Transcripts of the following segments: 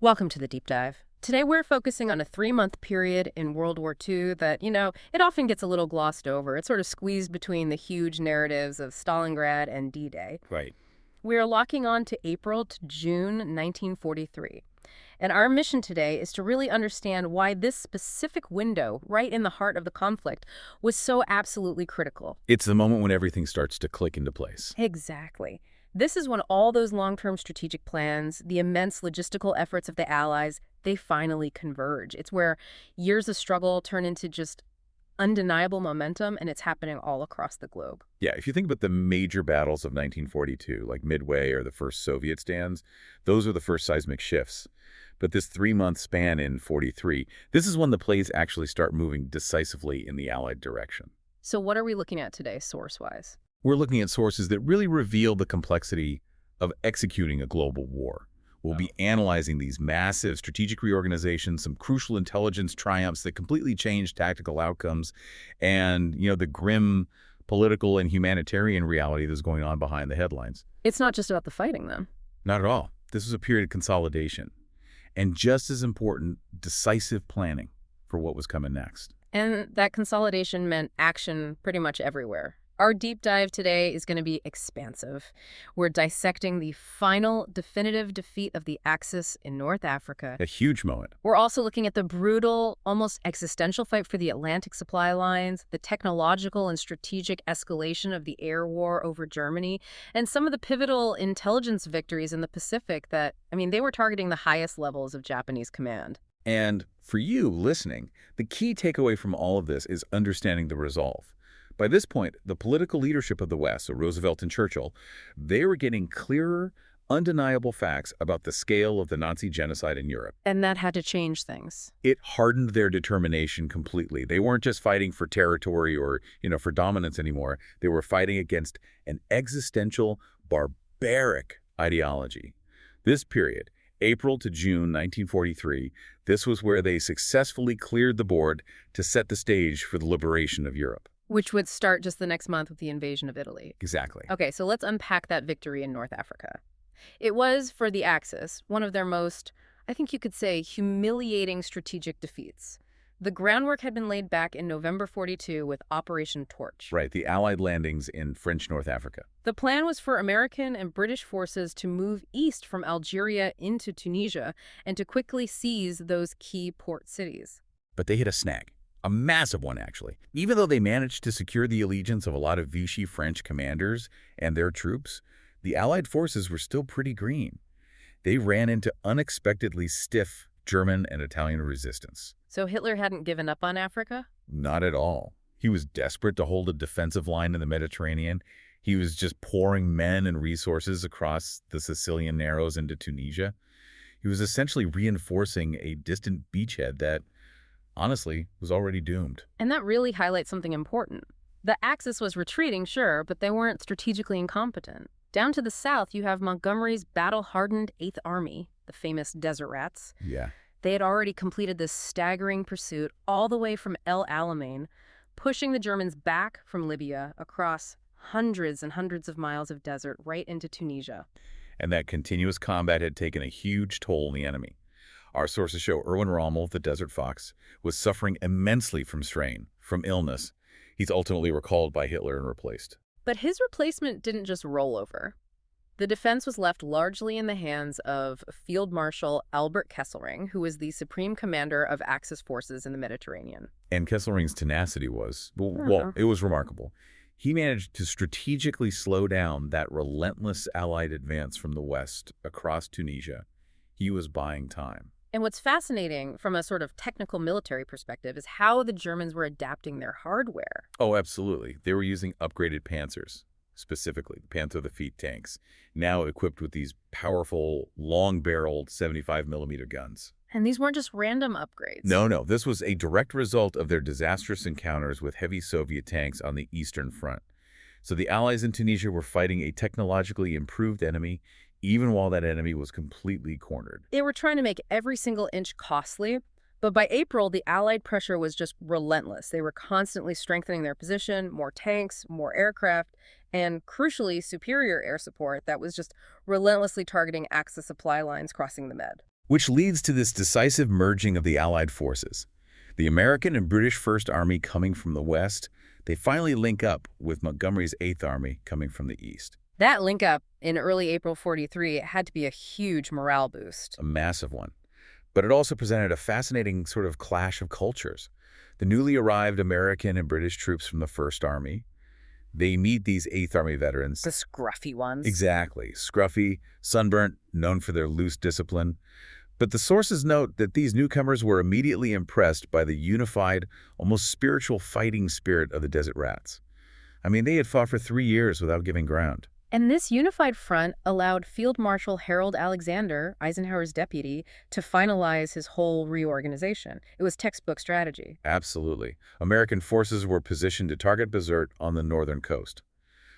Welcome to the Deep Dive. Today we're focusing on a 3-month period in World War II that, it often gets a little glossed over. It's sort of squeezed between the huge narratives of Stalingrad and D-Day. Right. We're locking on to April to June 1943. And our mission today is to really understand why this specific window, right in the heart of the conflict, was so absolutely critical. It's the moment when everything starts to click into place. Exactly. This is when all those long-term strategic plans, the immense logistical efforts of the Allies, they finally converge. It's where years of struggle turn into just undeniable momentum, and it's happening all across the globe. Yeah, if you think about the major battles of 1942, like Midway or the first Soviet stands, those are the first seismic shifts. But this 3-month span in 43, this is when the plays actually start moving decisively in the Allied direction. So what are we looking at today, source-wise? We're looking at sources that really reveal the complexity of executing a global war. We'll be analyzing these massive strategic reorganizations, some crucial intelligence triumphs that completely changed tactical outcomes, and, the grim political and humanitarian reality that's going on behind the headlines. It's not just about the fighting, then. Not at all. This was a period of consolidation, and just as important, decisive planning for what was coming next. And that consolidation meant action pretty much everywhere. Our deep dive today is going to be expansive. We're dissecting the final definitive defeat of the Axis in North Africa. A huge moment. We're also looking at the brutal, almost existential fight for the Atlantic supply lines, the technological and strategic escalation of the air war over Germany, and some of the pivotal intelligence victories in the Pacific that, they were targeting the highest levels of Japanese command. And for you listening, the key takeaway from all of this is understanding the resolve. By this point, the political leadership of the West, so Roosevelt and Churchill, they were getting clearer, undeniable facts about the scale of the Nazi genocide in Europe. And that had to change things. It hardened their determination completely. They weren't just fighting for territory or, for dominance anymore. They were fighting against an existential, barbaric ideology. This period, April to June 1943, this was where they successfully cleared the board to set the stage for the liberation of Europe. Which would start just the next month with the invasion of Italy. Exactly. Okay, so let's unpack that victory in North Africa. It was, for the Axis, one of their most, I think you could say, humiliating strategic defeats. The groundwork had been laid back in November 42 with Operation Torch. Right, the Allied landings in French North Africa. The plan was for American and British forces to move east from Algeria into Tunisia and to quickly seize those key port cities. But they hit a snag. A massive one, actually. Even though they managed to secure the allegiance of a lot of Vichy French commanders and their troops, the Allied forces were still pretty green. They ran into unexpectedly stiff German and Italian resistance. So Hitler hadn't given up on Africa? Not at all. He was desperate to hold a defensive line in the Mediterranean. He was just pouring men and resources across the Sicilian Narrows into Tunisia. He was essentially reinforcing a distant beachhead that, honestly, was already doomed. And that really highlights something important. The Axis was retreating, sure, but they weren't strategically incompetent. Down to the south, you have Montgomery's battle-hardened 8th Army, the famous Desert Rats. Yeah. They had already completed this staggering pursuit all the way from El Alamein, pushing the Germans back from Libya across hundreds and hundreds of miles of desert right into Tunisia. And that continuous combat had taken a huge toll on the enemy. Our sources show Erwin Rommel, the Desert Fox, was suffering immensely from strain, from illness. He's ultimately recalled by Hitler and replaced. But his replacement didn't just roll over. The defense was left largely in the hands of Field Marshal Albert Kesselring, who was the supreme commander of Axis forces in the Mediterranean. And Kesselring's tenacity was, it was remarkable. He managed to strategically slow down that relentless Allied advance from the west across Tunisia. He was buying time. And what's fascinating from a sort of technical military perspective is how the Germans were adapting their hardware. Oh, absolutely. They were using upgraded Panzers, specifically the Panther Lafitte tanks, now equipped with these powerful, long-barreled 75mm guns. And these weren't just random upgrades. No. This was a direct result of their disastrous encounters with heavy Soviet tanks on the Eastern Front. So the Allies in Tunisia were fighting a technologically improved enemy, even while that enemy was completely cornered. They were trying to make every single inch costly, but by April, the Allied pressure was just relentless. They were constantly strengthening their position, more tanks, more aircraft, and crucially, superior air support that was just relentlessly targeting Axis supply lines crossing the Med. which leads to this decisive merging of the Allied forces. The American and British First Army coming from the west, they finally link up with Montgomery's Eighth Army coming from the east. That link up in early April 43 had to be a huge morale boost. A massive one. But it also presented a fascinating sort of clash of cultures. The newly arrived American and British troops from the First Army, they meet these Eighth Army veterans. The scruffy ones. Exactly. Scruffy, sunburnt, known for their loose discipline. But the sources note that these newcomers were immediately impressed by the unified, almost spiritual fighting spirit of the Desert Rats. I mean, they had fought for 3 years without giving ground. And this unified front allowed Field Marshal Harold Alexander, Eisenhower's deputy, to finalize his whole reorganization. It was textbook strategy. Absolutely. American forces were positioned to target Bizerte on the northern coast.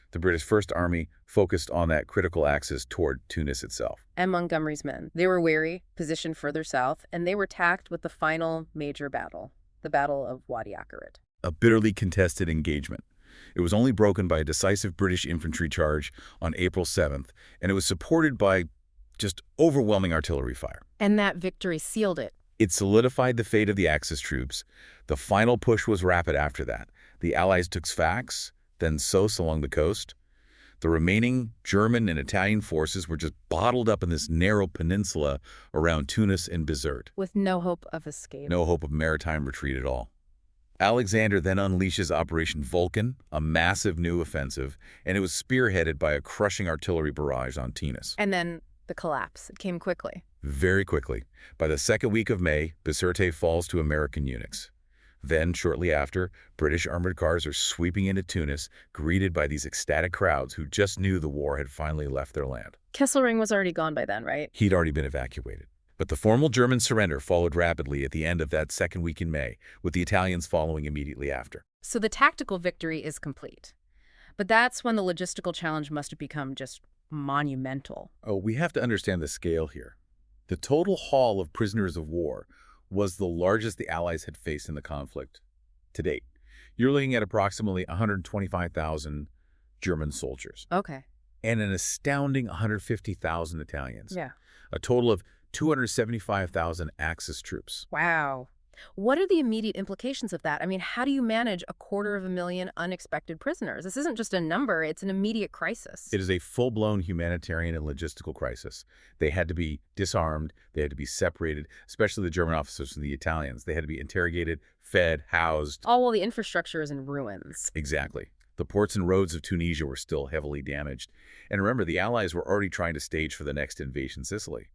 The British First Army focused on that critical axis toward Tunis itself. And Montgomery's men. They were wary, positioned further south, and they were tacked with the final major battle, the Battle of Wadi Akarit. A bitterly contested engagement. It was only broken by a decisive British infantry charge on April 7th, and it was supported by just overwhelming artillery fire. And that victory sealed it. It solidified the fate of the Axis troops. The final push was rapid after that. The Allies took Sfax, then Sos along the coast. The remaining German and Italian forces were just bottled up in this narrow peninsula around Tunis and Bizerte. With no hope of escape. No hope of maritime retreat at all. Alexander then unleashes Operation Vulcan, a massive new offensive, and it was spearheaded by a crushing artillery barrage on Tunis. And then the collapse. It came quickly. Very quickly. By the second week of May, Bizerte falls to American units. Then, shortly after, British armored cars are sweeping into Tunis, greeted by these ecstatic crowds who just knew the war had finally left their land. Kesselring was already gone by then, right? He'd already been evacuated. But the formal German surrender followed rapidly at the end of that second week in May, with the Italians following immediately after. So the tactical victory is complete. But that's when the logistical challenge must have become just monumental. Oh, we have to understand the scale here. The total haul of prisoners of war was the largest the Allies had faced in the conflict to date. You're looking at approximately 125,000 German soldiers. Okay. And an astounding 150,000 Italians. Yeah. A total of 275,000 Axis troops. Wow. What are the immediate implications of that? I mean, how do you manage 250,000 unexpected prisoners? This isn't just a number, it's an immediate crisis. It is a full-blown humanitarian and logistical crisis. They had to be disarmed, they had to be separated, especially the German officers from the Italians. They had to be interrogated, fed, housed. All while the infrastructure is in ruins. Exactly. The ports and roads of Tunisia were still heavily damaged. And remember, the Allies were already trying to stage for the next invasion, Sicily.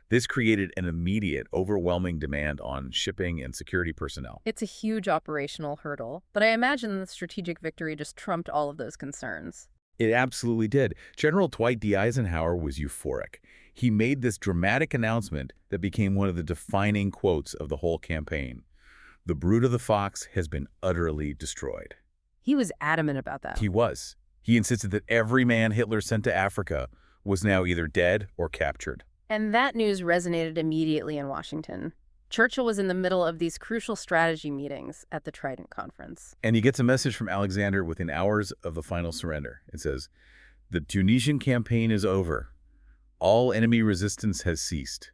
This created an immediate, overwhelming demand on shipping and security personnel. It's a huge operational hurdle, but I imagine the strategic victory just trumped all of those concerns. It absolutely did. General Dwight D. Eisenhower was euphoric. He made this dramatic announcement that became one of the defining quotes of the whole campaign. The brood of the fox has been utterly destroyed. He was adamant about that. He was. He insisted that every man Hitler sent to Africa was now either dead or captured. And that news resonated immediately in Washington. Churchill was in the middle of these crucial strategy meetings at the Trident Conference. And he gets a message from Alexander within hours of the final surrender. It says, "The Tunisian campaign is over. All enemy resistance has ceased.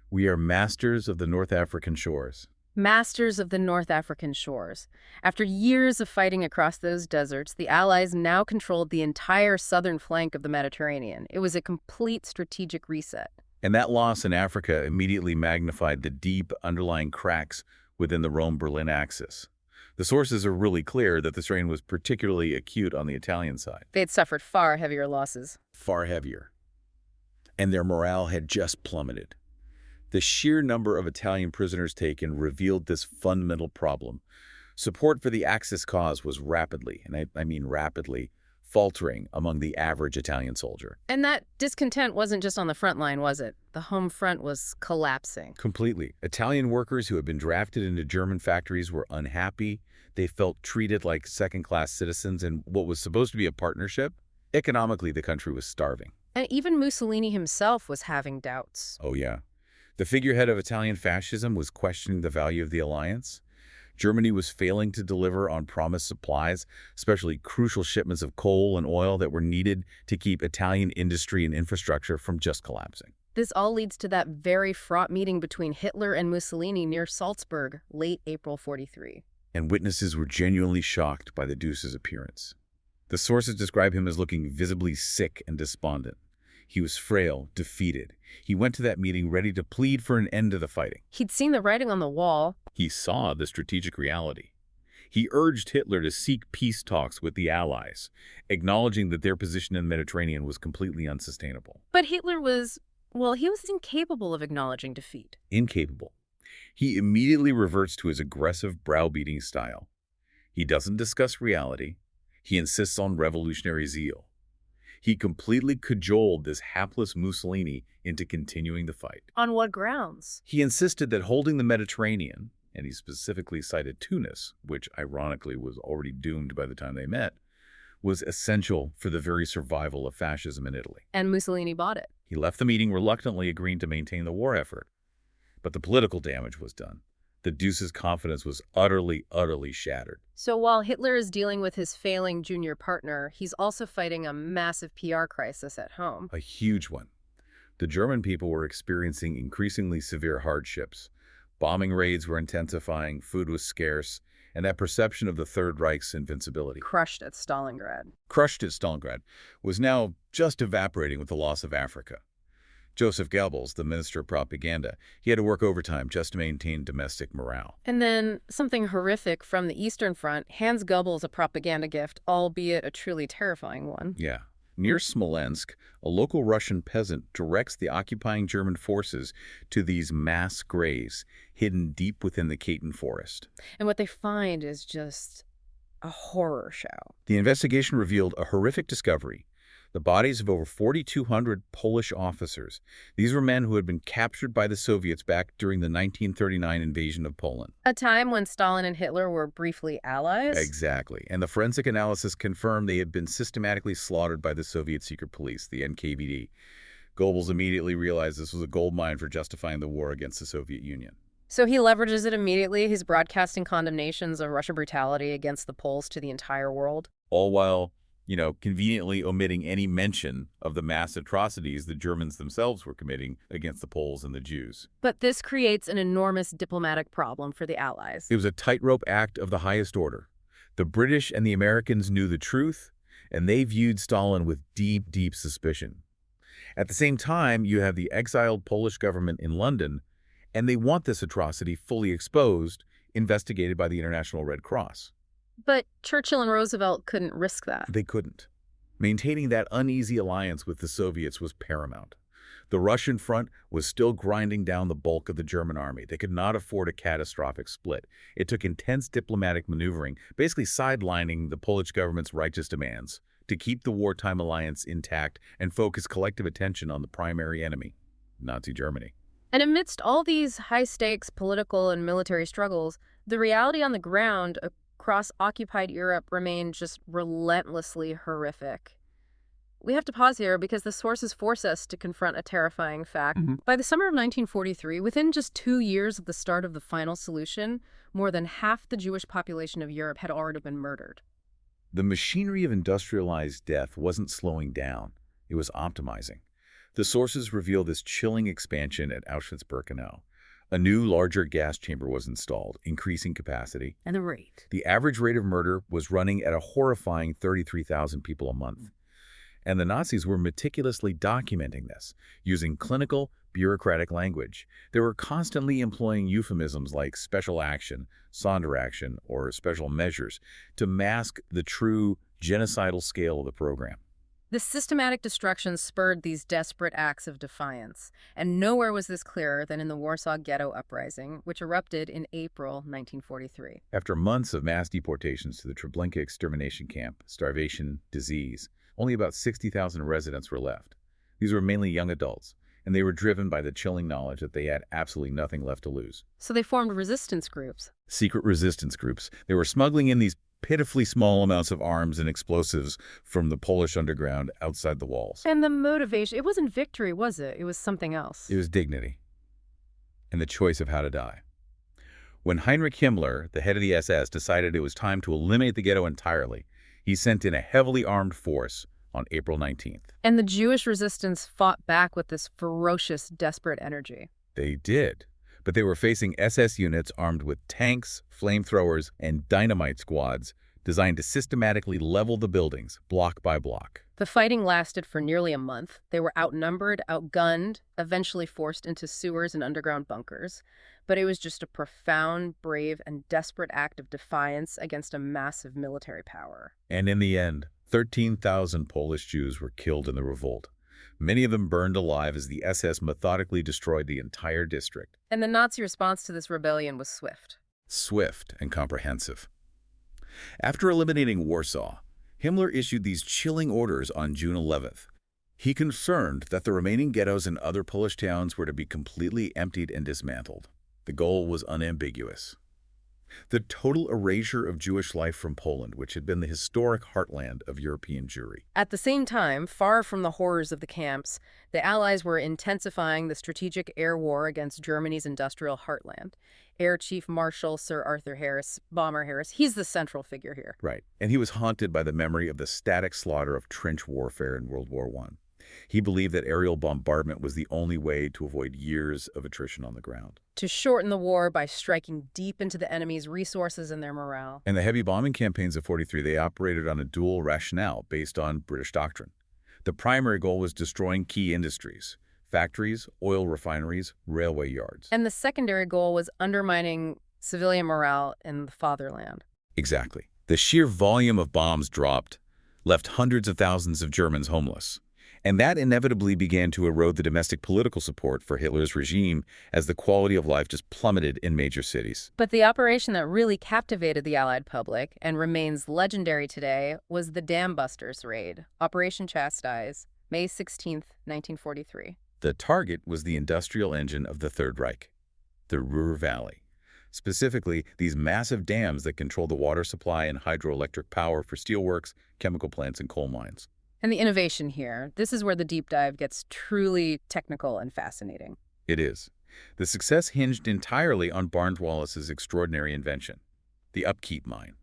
We are masters of the North African shores." Masters of the North African shores. After years of fighting across those deserts, the Allies now controlled the entire southern flank of the Mediterranean. It was a complete strategic reset. And that loss in Africa immediately magnified the deep underlying cracks within the Rome-Berlin axis. The sources are really clear that the strain was particularly acute on the Italian side. They'd suffered far heavier losses. Far heavier. And their morale had just plummeted. The sheer number of Italian prisoners taken revealed this fundamental problem. Support for the Axis cause was rapidly, and I mean rapidly, faltering among the average Italian soldier. And that discontent wasn't just on the front line, was it? The home front was collapsing. Completely. Italian workers who had been drafted into German factories were unhappy. They felt treated like second-class citizens in what was supposed to be a partnership. Economically, the country was starving. And even Mussolini himself was having doubts. Oh, yeah. The figurehead of Italian fascism was questioning the value of the alliance. Germany was failing to deliver on promised supplies, especially crucial shipments of coal and oil that were needed to keep Italian industry and infrastructure from just collapsing. This all leads to that very fraught meeting between Hitler and Mussolini near Salzburg, late April 43. And witnesses were genuinely shocked by the Deuce's appearance. The sources describe him as looking visibly sick and despondent. He was frail, defeated. He went to that meeting ready to plead for an end to the fighting. He'd seen the writing on the wall. He saw the strategic reality. He urged Hitler to seek peace talks with the Allies, acknowledging that their position in the Mediterranean was completely unsustainable. But Hitler was, well, he was incapable of acknowledging defeat. Incapable. He immediately reverts to his aggressive browbeating style. He doesn't discuss reality. He insists on revolutionary zeal. He completely cajoled this hapless Mussolini into continuing the fight. On what grounds? He insisted that holding the Mediterranean, and he specifically cited Tunis, which ironically was already doomed by the time they met, was essential for the very survival of fascism in Italy. And Mussolini bought it. He left the meeting reluctantly agreeing to maintain the war effort. But the political damage was done. The Deuce's confidence was utterly shattered. So while Hitler is dealing with his failing junior partner, he's also fighting a massive PR crisis at home. A huge one. The German people were experiencing increasingly severe hardships. Bombing raids were intensifying, food was scarce, and that perception of the Third Reich's invincibility, Crushed at Stalingrad, was now just evaporating with the loss of Africa. Joseph Goebbels, the Minister of Propaganda, he had to work overtime just to maintain domestic morale. And then something horrific from the Eastern Front hands Goebbels a propaganda gift, albeit a truly terrifying one. Yeah. Near Smolensk, a local Russian peasant directs the occupying German forces to these mass graves hidden deep within the Katyn forest. And what they find is just a horror show. The investigation revealed a horrific discovery. The bodies of over 4,200 Polish officers. These were men who had been captured by the Soviets back during the 1939 invasion of Poland. A time when Stalin and Hitler were briefly allies? Exactly. And the forensic analysis confirmed they had been systematically slaughtered by the Soviet secret police, the NKVD. Goebbels immediately realized this was a goldmine for justifying the war against the Soviet Union. So he leverages it immediately. He's broadcasting condemnations of Russian brutality against the Poles to the entire world. All while, conveniently omitting any mention of the mass atrocities the Germans themselves were committing against the Poles and the Jews. But this creates an enormous diplomatic problem for the Allies. It was a tightrope act of the highest order. The British and the Americans knew the truth, and they viewed Stalin with deep suspicion. At the same time, you have the exiled Polish government in London, and they want this atrocity fully exposed, investigated by the International Red Cross. But Churchill and Roosevelt couldn't risk that. They couldn't. Maintaining that uneasy alliance with the Soviets was paramount. The Russian front was still grinding down the bulk of the German army. They could not afford a catastrophic split. It took intense diplomatic maneuvering, basically sidelining the Polish government's righteous demands, to keep the wartime alliance intact and focus collective attention on the primary enemy, Nazi Germany. And amidst all these high-stakes political and military struggles, the reality on the ground across occupied Europe remained just relentlessly horrific. We have to pause here because the sources force us to confront a terrifying fact. By the summer of 1943, within just 2 years of the start of the final solution, more than half the Jewish population of Europe had already been murdered. The machinery of industrialized death wasn't slowing down. It was optimizing. The sources reveal this chilling expansion at Auschwitz-Birkenau. A new, larger gas chamber was installed, increasing capacity. And the rate. The average rate of murder was running at a horrifying 33,000 people a month. And the Nazis were meticulously documenting this, using clinical, bureaucratic language. They were constantly employing euphemisms like special action, Sonderaction, or special measures to mask the true genocidal scale of the program. The systematic destruction spurred these desperate acts of defiance, and nowhere was this clearer than in the Warsaw Ghetto Uprising, which erupted in April 1943. After months of mass deportations to the Treblinka extermination camp, starvation, disease, only about 60,000 residents were left. These were mainly young adults, and they were driven by the chilling knowledge that they had absolutely nothing left to lose. So they formed resistance groups. Secret resistance groups. They were smuggling in these pitifully small amounts of arms and explosives from the Polish underground outside the walls. And the motivation, it wasn't victory, was it? It was something else. It was dignity and the choice of how to die. When Heinrich Himmler, the head of the SS, decided it was time to eliminate the ghetto entirely, he sent in a heavily armed force, on April 19th. And the Jewish resistance fought back with this ferocious, desperate energy. They did, but they were facing SS units armed with tanks, flamethrowers, and dynamite squads designed to systematically level the buildings, block by block. The fighting lasted for nearly a month. They were outnumbered, outgunned, eventually forced into sewers and underground bunkers. But it was just a profound, brave, and desperate act of defiance against a massive military power. And in the end, 13,000 Polish Jews were killed in the revolt. Many of them burned alive as the SS methodically destroyed the entire district. And the Nazi response to this rebellion was swift. Swift and comprehensive. After eliminating Warsaw, Himmler issued these chilling orders on June 11th. He confirmed that the remaining ghettos in other Polish towns were to be completely emptied and dismantled. The goal was unambiguous. The total erasure of Jewish life from Poland, which had been the historic heartland of European Jewry. At the same time, far from the horrors of the camps, the Allies were intensifying the strategic air war against Germany's industrial heartland. Air Chief Marshal Sir Arthur Harris, Bomber Harris, he's the central figure here. Right, and he was haunted by the memory of the static slaughter of trench warfare in World War I. He believed that aerial bombardment was the only way to avoid years of attrition on the ground. To shorten the war by striking deep into the enemy's resources and their morale. And the heavy bombing campaigns of 43, they operated on a dual rationale based on British doctrine. The primary goal was destroying key industries, factories, oil refineries, railway yards. And the secondary goal was undermining civilian morale in the fatherland. Exactly. The sheer volume of bombs dropped left hundreds of thousands of Germans homeless. And that inevitably began to erode the domestic political support for Hitler's regime as the quality of life just plummeted in major cities. But the operation that really captivated the Allied public and remains legendary today was the Dam Busters raid, Operation Chastise, May 16, 1943. The target was the industrial engine of the Third Reich, the Ruhr Valley. Specifically, these massive dams that control the water supply and hydroelectric power for steelworks, chemical plants, and coal mines. And the innovation here, this is where the deep dive gets truly technical and fascinating. It is. The success hinged entirely on Barnes Wallis's extraordinary invention, the upkeep mine.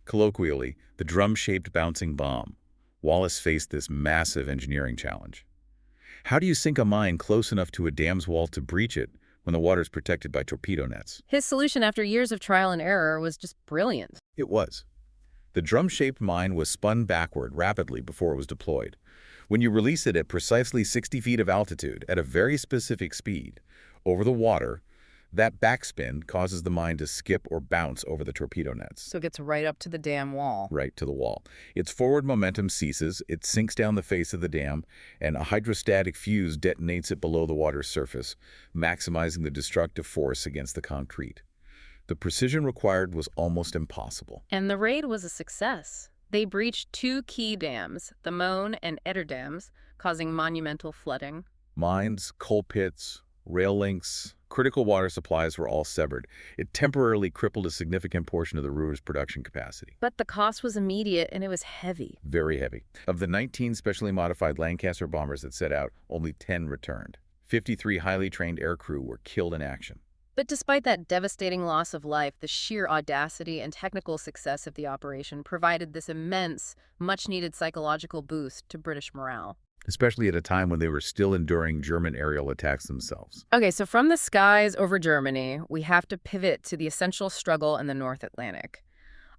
Colloquially, the drum-shaped bouncing bomb. Wallis faced this massive engineering challenge. How do you sink a mine close enough to a dam's wall to breach it when the water is protected by torpedo nets? His solution after years of trial and error was just brilliant. It was. The drum-shaped mine was spun backward rapidly before it was deployed. When you release it at precisely 60 feet of altitude at a very specific speed over the water, that backspin causes the mine to skip or bounce over the torpedo nets. So it gets right up to the dam wall. Right to the wall. Its forward momentum ceases, it sinks down the face of the dam, and a hydrostatic fuse detonates it below the water's surface, maximizing the destructive force against the concrete. The precision required was almost impossible. And the raid was a success. They breached two key dams, the Möhne and Eder dams, causing monumental flooding. Mines, coal pits, rail links, critical water supplies were all severed. It temporarily crippled a significant portion of the Ruhr's production capacity. But the cost was immediate and it was heavy. Very heavy. Of the 19 specially modified Lancaster bombers that set out, only 10 returned. 53 highly trained aircrew were killed in action. But despite that devastating loss of life, the sheer audacity and technical success of the operation provided this immense, much-needed psychological boost to British morale. Especially at a time when they were still enduring German aerial attacks themselves. Okay, so from the skies over Germany, we have to pivot to the essential struggle in the North Atlantic.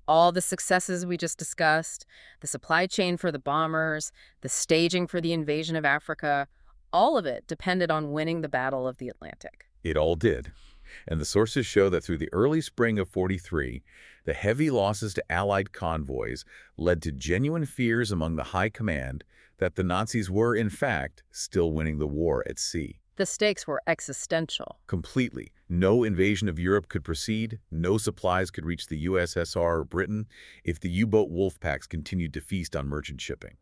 All the successes we just discussed, the supply chain for the bombers, the staging for the invasion of Africa, all of it depended on winning the Battle of the Atlantic. It all did. And the sources show that through the early spring of 43, the heavy losses to Allied convoys led to genuine fears among the high command that the Nazis were, in fact, still winning the war at sea. The stakes were existential. Completely. No invasion of Europe could proceed, no supplies could reach the USSR or Britain if the U-boat wolf packs continued to feast on merchant shipping.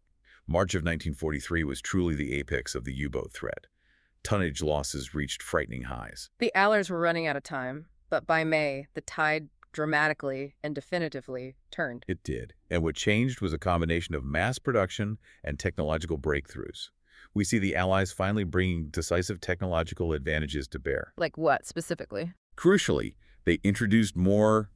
March of 1943 was truly the apex of the U-boat threat. Tonnage losses reached frightening highs. The Allies were running out of time, but by May, the tide dramatically and definitively turned. It did. And what changed was a combination of mass production and technological breakthroughs. We see the Allies finally bringing decisive technological advantages to bear. Like what, specifically? Crucially, they introduced more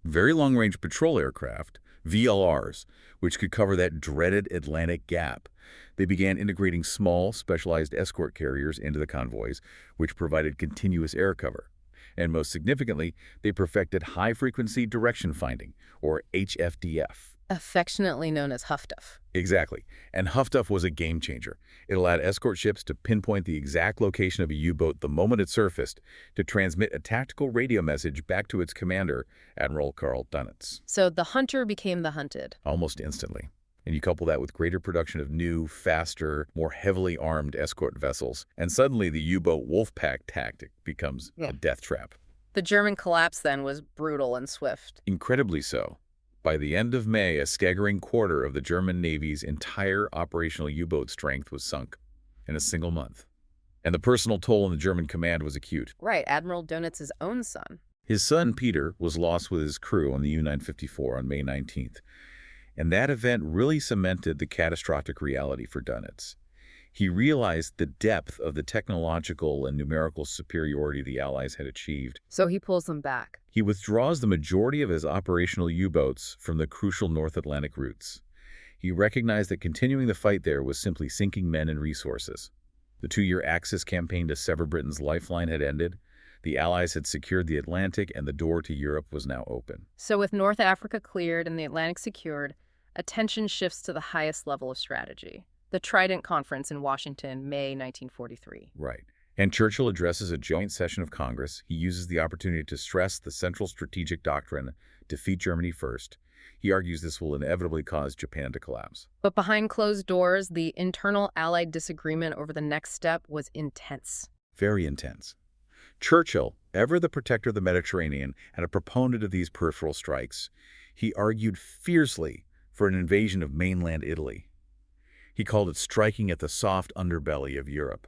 very long-range patrol aircraft, VLRs, which could cover that dreaded Atlantic gap. They began integrating small, specialized escort carriers into the convoys, which provided continuous air cover. And most significantly, they perfected high-frequency direction finding, or HFDF. Affectionately known as Huffduff. Exactly. And Huffduff was a game changer. It allowed escort ships to pinpoint the exact location of a U-boat the moment it surfaced to transmit a tactical radio message back to its commander, Admiral Karl Dönitz. So the hunter became the hunted. Almost instantly. And you couple that with greater production of new, faster, more heavily armed escort vessels, and suddenly the U-boat wolfpack tactic becomes a death trap. The German collapse then was brutal and swift. Incredibly so. By the end of May, a staggering quarter of the German Navy's entire operational U-boat strength was sunk in a single month. And the personal toll on the German command was acute. Right, Admiral Dönitz's own son. His son, Peter, was lost with his crew on the U-954 on May 19th. And that event really cemented the catastrophic reality for Dönitz. He realized the depth of the technological and numerical superiority the Allies had achieved. So he pulls them back. He withdraws the majority of his operational U-boats from the crucial North Atlantic routes. He recognized that continuing the fight there was simply sinking men and resources. The 2-year Axis campaign to sever Britain's lifeline had ended. The Allies had secured the Atlantic, and the door to Europe was now open. So with North Africa cleared and the Atlantic secured, attention shifts to the highest level of strategy. The Trident Conference in Washington, May 1943. Right. And Churchill addresses a joint session of Congress. He uses the opportunity to stress the central strategic doctrine, defeat Germany first. He argues this will inevitably cause Japan to collapse. But behind closed doors, the internal Allied disagreement over the next step was intense. Very intense. Churchill, ever the protector of the Mediterranean and a proponent of these peripheral strikes, he argued fiercely for an invasion of mainland Italy. He called it striking at the soft underbelly of Europe.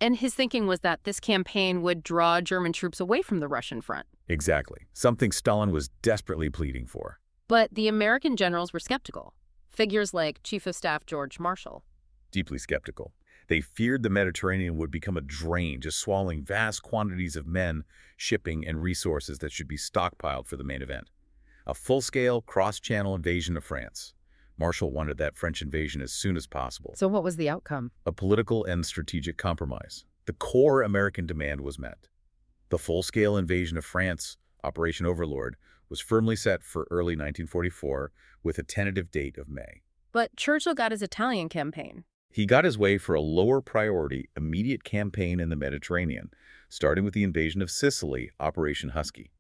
And his thinking was that this campaign would draw German troops away from the Russian front. Exactly. Something Stalin was desperately pleading for. But the American generals were skeptical. Figures like Chief of Staff George Marshall. Deeply skeptical. They feared the Mediterranean would become a drain, just swallowing vast quantities of men, shipping, and resources that should be stockpiled for the main event. A full-scale, cross-channel invasion of France. Marshall wanted that French invasion as soon as possible. So what was the outcome? A political and strategic compromise. The core American demand was met. The full-scale invasion of France, Operation Overlord, was firmly set for early 1944 with a tentative date of May. But Churchill got his Italian campaign. He got his way for a lower priority, immediate campaign in the Mediterranean, starting with the invasion of Sicily, Operation Husky.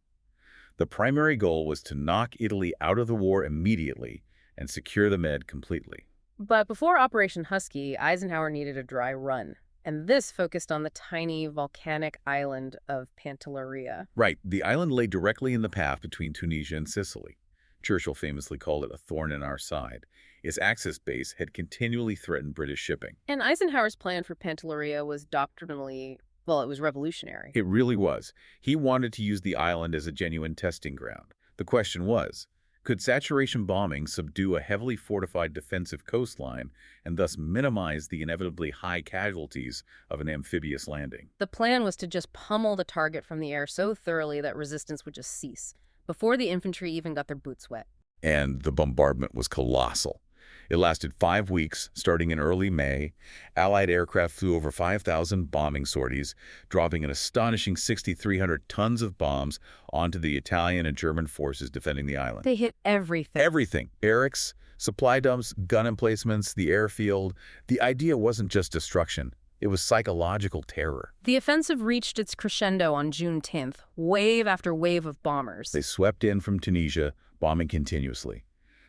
The primary goal was to knock Italy out of the war immediately and secure the Med completely. But before Operation Husky, Eisenhower needed a dry run. And this focused on the tiny volcanic island of Pantelleria. Right. The island lay directly in the path between Tunisia and Sicily. Churchill famously called it a thorn in our side. Its Axis base had continually threatened British shipping. And Eisenhower's plan for Pantelleria was doctrinally, well, it was revolutionary. It really was. He wanted to use the island as a genuine testing ground. The question was, could saturation bombing subdue a heavily fortified defensive coastline and thus minimize the inevitably high casualties of an amphibious landing? The plan was to just pummel the target from the air so thoroughly that resistance would just cease, before the infantry even got their boots wet. And the bombardment was colossal. It lasted 5 weeks, starting in early May. Allied aircraft flew over 5,000 bombing sorties, dropping an astonishing 6,300 tons of bombs onto the Italian and German forces defending the island. They hit everything. Everything. Barracks, supply dumps, gun emplacements, the airfield. The idea wasn't just destruction. It was psychological terror. The offensive reached its crescendo on June 10th, wave after wave of bombers. They swept in from Tunisia, bombing continuously.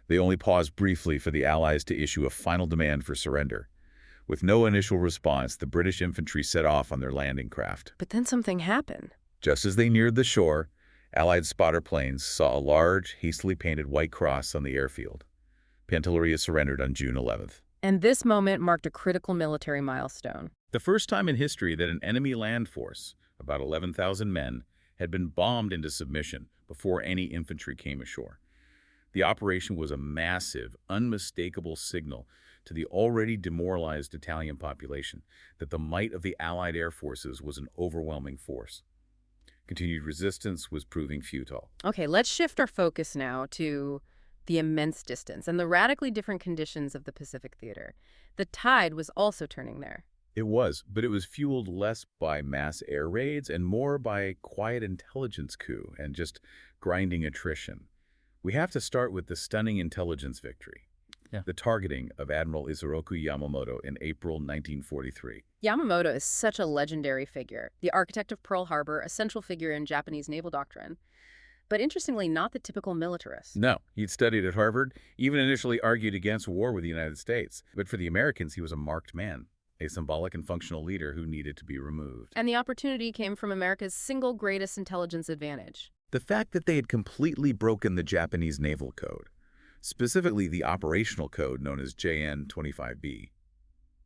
They only paused briefly for the Allies to issue a final demand for surrender. With no initial response, the British infantry set off on their landing craft. But then something happened. Just as they neared the shore, Allied spotter planes saw a large, hastily painted white cross on the airfield. Pantelleria surrendered on June 11th. And this moment marked a critical military milestone. The first time in history that an enemy land force, about 11,000 men, had been bombed into submission before any infantry came ashore. The operation was a massive, unmistakable signal to the already demoralized Italian population that the might of the Allied air forces was an overwhelming force. Continued resistance was proving futile. Okay, let's shift our focus now to the immense distance and the radically different conditions of the Pacific theater. The tide was also turning there. It was, but it was fueled less by mass air raids and more by quiet intelligence coup and just grinding attrition. We have to start with the stunning intelligence victory. Yeah. The targeting of Admiral Isoroku Yamamoto in April 1943. Yamamoto is such a legendary figure, the architect of Pearl Harbor, a central figure in Japanese naval doctrine. But interestingly, not the typical militarist. No, he'd studied at Harvard, even initially argued against war with the United States. But for the Americans, he was a marked man, a symbolic and functional leader who needed to be removed. And the opportunity came from America's single greatest intelligence advantage. The fact that they had completely broken the Japanese naval code, specifically the operational code known as JN-25B.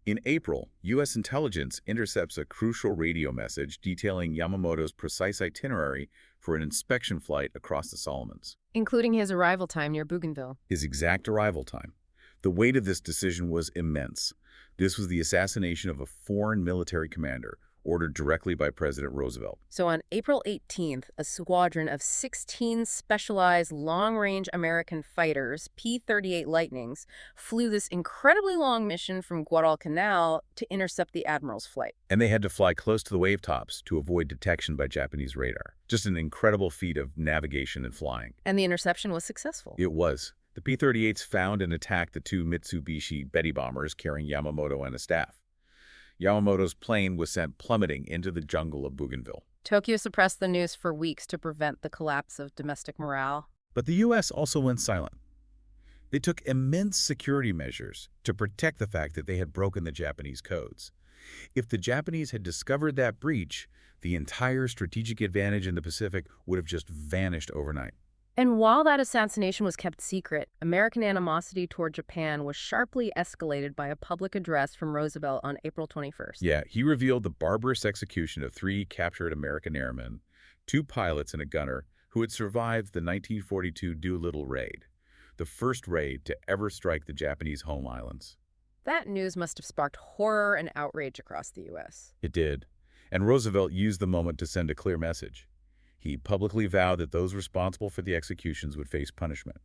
In April, U.S. intelligence intercepts a crucial radio message detailing Yamamoto's precise itinerary for an inspection flight across the Solomons. Including his arrival time near Bougainville. His exact arrival time. The weight of this decision was immense. This was the assassination of a foreign military commander, ordered directly by President Roosevelt. So on April 18th, a squadron of 16 specialized long-range American fighters, P-38 Lightnings, flew this incredibly long mission from Guadalcanal to intercept the Admiral's flight. And they had to fly close to the wave tops to avoid detection by Japanese radar. Just an incredible feat of navigation and flying. And the interception was successful. It was. The P-38s found and attacked the two Mitsubishi Betty bombers carrying Yamamoto and a staff. Yamamoto's plane was sent plummeting into the jungle of Bougainville. Tokyo suppressed the news for weeks to prevent the collapse of domestic morale. But the U.S. also went silent. They took immense security measures to protect the fact that they had broken the Japanese codes. If the Japanese had discovered that breach, the entire strategic advantage in the Pacific would have just vanished overnight. And while that assassination was kept secret, American animosity toward Japan was sharply escalated by a public address from Roosevelt on April 21st. Yeah, he revealed the barbarous execution of 3 captured American airmen, 2 pilots and a gunner, who had survived the 1942 Doolittle raid, the first raid to ever strike the Japanese home islands. That news must have sparked horror and outrage across the U.S. It did, and Roosevelt used the moment to send a clear message. He publicly vowed that those responsible for the executions would face punishment.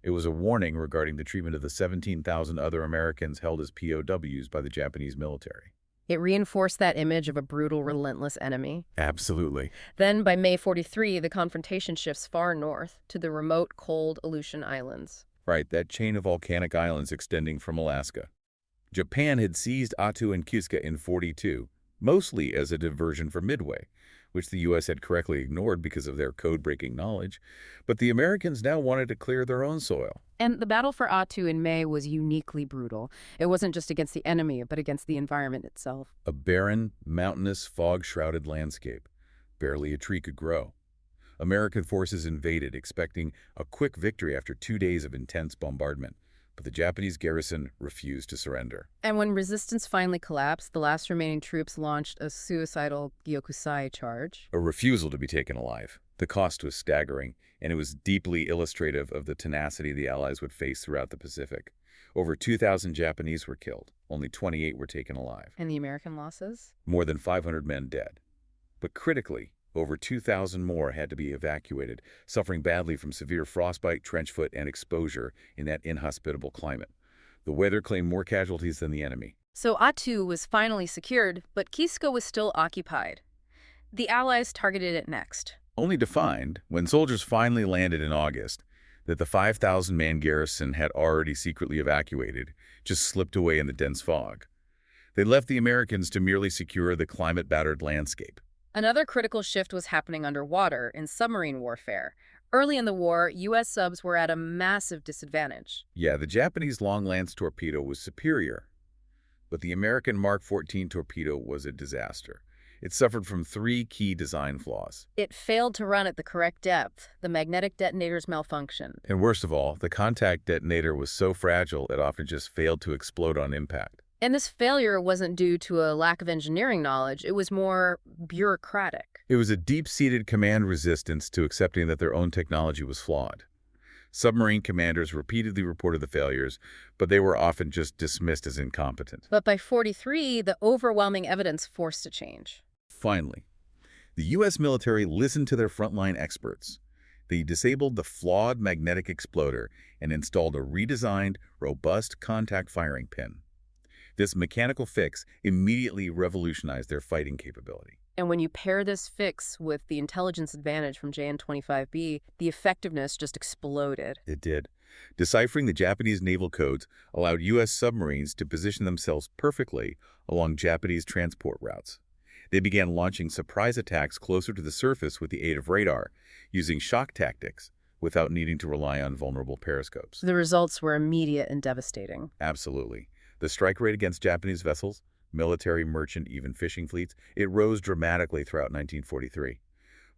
It was a warning regarding the treatment of the 17,000 other Americans held as POWs by the Japanese military. It reinforced that image of a brutal, relentless enemy. Absolutely. Then, by May 43, the confrontation shifts far north to the remote, cold Aleutian Islands. Right, that chain of volcanic islands extending from Alaska. Japan had seized Attu and Kiska in 42, mostly as a diversion for Midway, which the U.S. had correctly ignored because of their code-breaking knowledge, but the Americans now wanted to clear their own soil. And the battle for Attu in May was uniquely brutal. It wasn't just against the enemy, but against the environment itself. A barren, mountainous, fog-shrouded landscape. Barely a tree could grow. American forces invaded, expecting a quick victory after 2 days of intense bombardment. But the Japanese garrison refused to surrender. And when resistance finally collapsed, the last remaining troops launched a suicidal Gyokusai charge. A refusal to be taken alive. The cost was staggering, and it was deeply illustrative of the tenacity the Allies would face throughout the Pacific. Over 2,000 Japanese were killed. Only 28 were taken alive. And the American losses? More than 500 men dead. But critically, over 2,000 more had to be evacuated, suffering badly from severe frostbite, trench foot, and exposure in that inhospitable climate. The weather claimed more casualties than the enemy. So Attu was finally secured, but Kiska was still occupied. The Allies targeted it next. Only to find, when soldiers finally landed in August, that the 5,000-man garrison had already secretly evacuated, just slipped away in the dense fog. They left the Americans to merely secure the climate-battered landscape. Another critical shift was happening underwater in submarine warfare. Early in the war, U.S. subs were at a massive disadvantage. Yeah, the Japanese long-lance torpedo was superior, but the American Mark 14 torpedo was a disaster. It suffered from 3 key design flaws. It failed to run at the correct depth. The magnetic detonators malfunctioned. And worst of all, the contact detonator was so fragile it often just failed to explode on impact. And this failure wasn't due to a lack of engineering knowledge. It was more bureaucratic. It was a deep-seated command resistance to accepting that their own technology was flawed. Submarine commanders repeatedly reported the failures, but they were often just dismissed as incompetent. But by 43, the overwhelming evidence forced a change. Finally, the U.S. military listened to their frontline experts. They disabled the flawed magnetic exploder and installed a redesigned, robust contact firing pin. This mechanical fix immediately revolutionized their fighting capability. And when you pair this fix with the intelligence advantage from JN-25B, the effectiveness just exploded. It did. Deciphering the Japanese naval codes allowed U.S. submarines to position themselves perfectly along Japanese transport routes. They began launching surprise attacks closer to the surface with the aid of radar, using shock tactics without needing to rely on vulnerable periscopes. The results were immediate and devastating. Absolutely. The strike rate against Japanese vessels, military, merchant, even fishing fleets, it rose dramatically throughout 1943.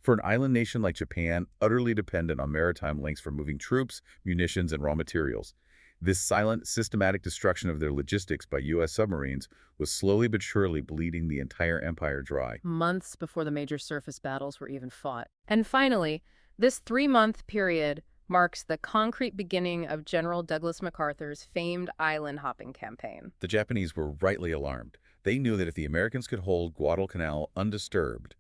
For an island nation like Japan, utterly dependent on maritime links for moving troops, munitions, and raw materials, this silent, systematic destruction of their logistics by U.S. submarines was slowly but surely bleeding the entire empire dry. Months before the major surface battles were even fought. And finally, this 3-month period marks the concrete beginning of General Douglas MacArthur's famed island-hopping campaign. The Japanese were rightly alarmed. They knew that if the Americans could hold Guadalcanal undisturbed,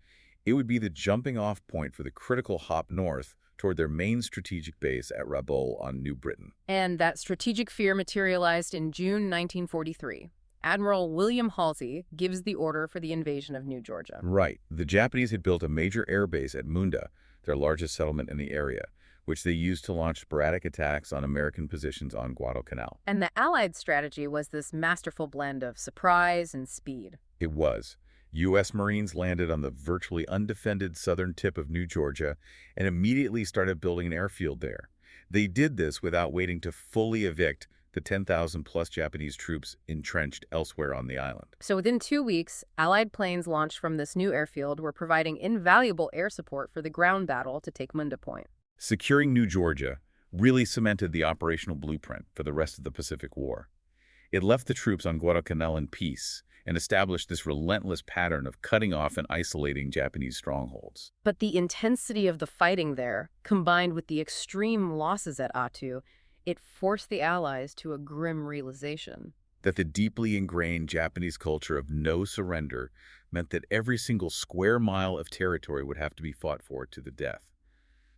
it would be the jumping-off point for the critical hop north toward their main strategic base at Rabaul on New Britain. And that strategic fear materialized in June 1943. Admiral William Halsey gives the order for the invasion of New Georgia. Right. The Japanese had built a major air base at Munda, their largest settlement in the area, which they used to launch sporadic attacks on American positions on Guadalcanal. And the Allied strategy was this masterful blend of surprise and speed. It was. U.S. Marines landed on the virtually undefended southern tip of New Georgia and immediately started building an airfield there. They did this without waiting to fully evict the 10,000-plus Japanese troops entrenched elsewhere on the island. So within 2 weeks, Allied planes launched from this new airfield were providing invaluable air support for the ground battle to take Munda Point. Securing New Georgia really cemented the operational blueprint for the rest of the Pacific War. It left the troops on Guadalcanal in peace and established this relentless pattern of cutting off and isolating Japanese strongholds. But the intensity of the fighting there, combined with the extreme losses at Attu, it forced the Allies to a grim realization. That the deeply ingrained Japanese culture of no surrender meant that every single square mile of territory would have to be fought for to the death.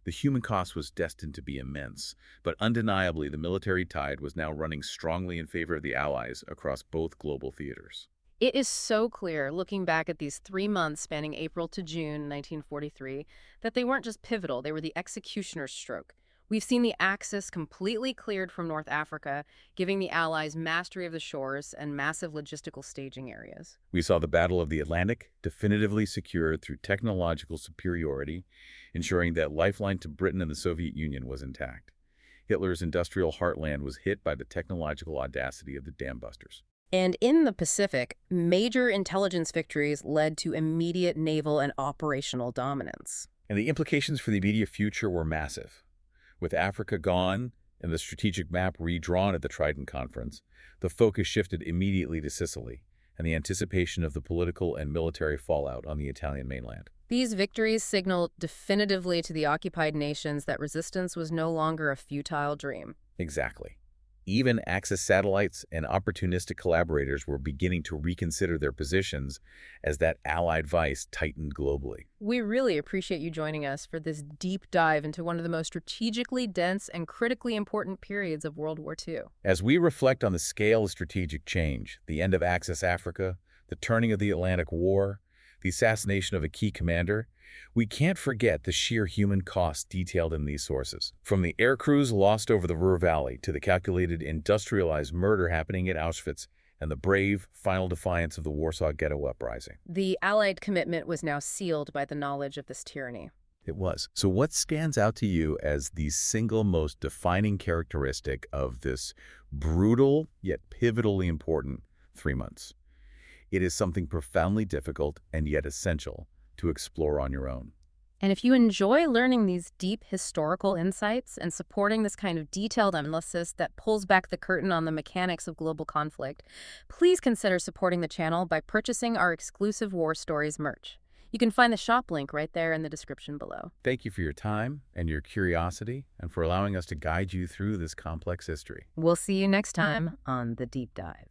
The human cost was destined to be immense, but undeniably the military tide was now running strongly in favor of the Allies across both global theaters. It is so clear, looking back at these 3 months spanning April to June 1943, that they weren't just pivotal, they were the executioner's stroke. We've seen the Axis completely cleared from North Africa, giving the Allies mastery of the shores and massive logistical staging areas. We saw the Battle of the Atlantic definitively secured through technological superiority, ensuring that lifeline to Britain and the Soviet Union was intact. Hitler's industrial heartland was hit by the technological audacity of the dam-busters. And in the Pacific, major intelligence victories led to immediate naval and operational dominance. And the implications for the immediate future were massive. With Africa gone and the strategic map redrawn at the Trident Conference, the focus shifted immediately to Sicily and the anticipation of the political and military fallout on the Italian mainland. These victories signaled definitively to the occupied nations that resistance was no longer a futile dream. Exactly. Even Axis satellites and opportunistic collaborators were beginning to reconsider their positions as that Allied vice tightened globally. We really appreciate you joining us for this deep dive into one of the most strategically dense and critically important periods of World War II. As we reflect on the scale of strategic change, the end of Axis Africa, the turning of the Atlantic War, the assassination of a key commander, we can't forget the sheer human cost detailed in these sources. From the air crews lost over the Ruhr Valley to the calculated industrialized murder happening at Auschwitz and the brave, final defiance of the Warsaw Ghetto Uprising. The Allied commitment was now sealed by the knowledge of this tyranny. It was. So what stands out to you as the single most defining characteristic of this brutal yet pivotally important 3 months? It is something profoundly difficult and yet essential to explore on your own. And if you enjoy learning these deep historical insights and supporting this kind of detailed analysis that pulls back the curtain on the mechanics of global conflict, please consider supporting the channel by purchasing our exclusive War Stories merch. You can find the shop link right there in the description below. Thank you for your time and your curiosity and for allowing us to guide you through this complex history. We'll see you next time on The Deep Dive.